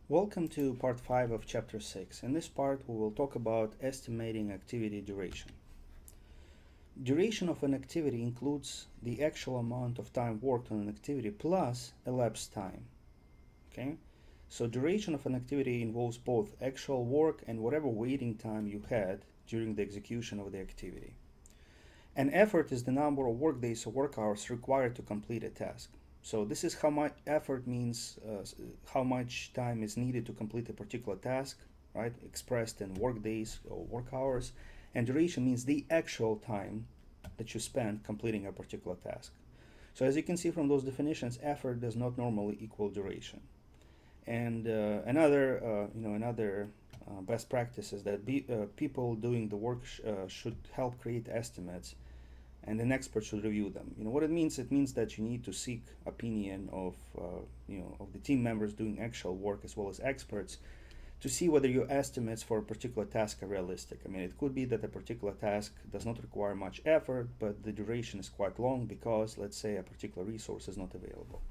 Welcome to part 5 of chapter 6. In this part we will talk about estimating activity duration. Duration of an activity includes the actual amount of time worked on an activity plus elapsed time. Okay? So duration of an activity involves both actual work and whatever waiting time you had during the execution of the activity. And effort is the number of work days or work hours required to complete a task. So this is how much effort means how much time is needed to complete a particular task, right? Expressed in work days or work hours. And duration means the actual time that you spend completing a particular task. So as you can see from those definitions, effort does not normally equal duration. And another best practice is that people doing the work should help create estimates, and an expert should review them. What it means? It means that you need to seek opinion of the team members doing actual work as well as experts to see whether your estimates for a particular task are realistic. It could be that a particular task does not require much effort, but the duration is quite long because, let's say, a particular resource is not available.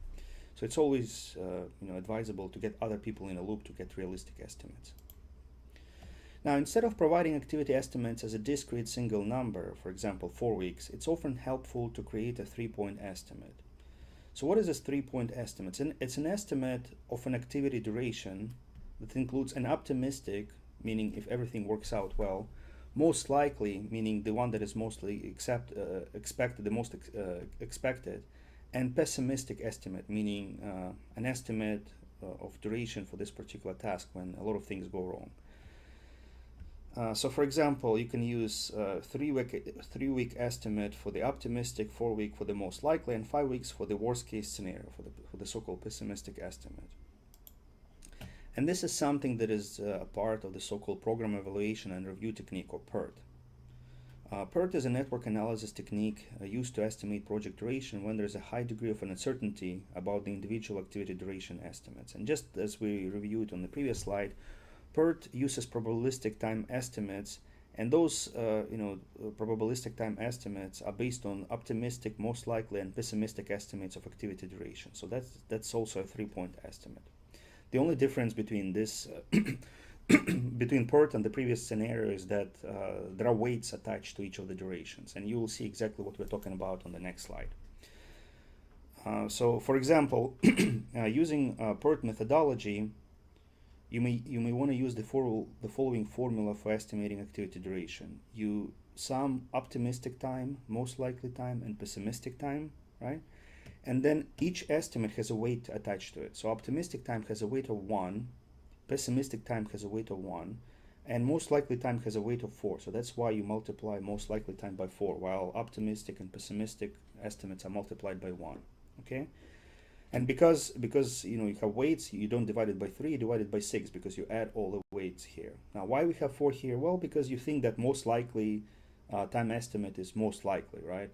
So it's always advisable to get other people in a loop to get realistic estimates. Now, instead of providing activity estimates as a discrete single number, for example 4 weeks, it's often helpful to create a 3-point estimate. So what is this 3-point estimate? It's an estimate of an activity duration that includes an optimistic, meaning if everything works out well, most likely, meaning the one that is mostly expected, the most expected, and pessimistic estimate, meaning an estimate of duration for this particular task when a lot of things go wrong. So for example, you can use 3-week estimate for the optimistic, 4-week for the most likely, and 5 weeks for the worst case scenario, for the so-called pessimistic estimate. And this is something that is a part of the so-called program evaluation and review technique, or PERT. PERT is a network analysis technique used to estimate project duration when there is a high degree of uncertainty about the individual activity duration estimates. And just as we reviewed on the previous slide, PERT uses probabilistic time estimates, and those probabilistic time estimates are based on optimistic, most likely, and pessimistic estimates of activity duration. So that's also a 3-point estimate. The only difference between this between PERT and the previous scenario is that there are weights attached to each of the durations, and you will see exactly what we're talking about on the next slide. So for example, using PERT methodology, you may want to use the following formula for estimating activity duration. You sum optimistic time, most likely time, and pessimistic time, right? And then each estimate has a weight attached to it. So optimistic time has a weight of 1, pessimistic time has a weight of 1, and most likely time has a weight of 4. So that's why you multiply most likely time by 4, while optimistic and pessimistic estimates are multiplied by 1. Okay? And because you have weights, you don't divide it by 3, you divide it by 6, because you add all the weights here. Now, why we have 4 here? Well, because you think that most likely time estimate is most likely, right?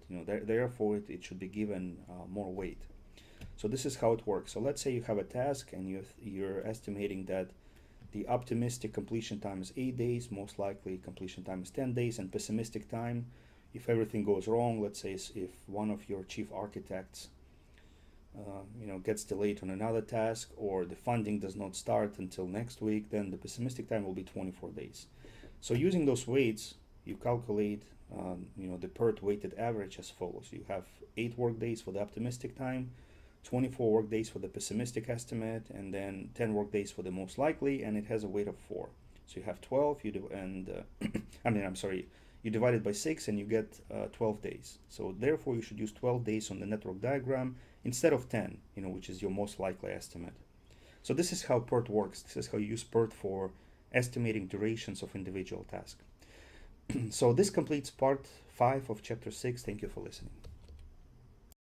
Therefore it should be given more weight. So this is how it works. So let's say you have a task and you're estimating that the optimistic completion time is 8 days, most likely completion time is 10 days, and pessimistic time, if everything goes wrong, let's say if one of your chief architects gets delayed on another task, or the funding does not start until next week, then the pessimistic time will be 24 days. So using those weights, you calculate the PERT weighted average as follows. You have 8 work days for the optimistic time, 24 work days for the pessimistic estimate, and then 10 work days for the most likely, and it has a weight of 4. So you have 12, you divide it by 6 and you get 12 days. So therefore you should use 12 days on the network diagram instead of 10, which is your most likely estimate. So this is how PERT works. This is how you use PERT for estimating durations of individual tasks. So this completes part 5 of chapter 6. Thank you for listening.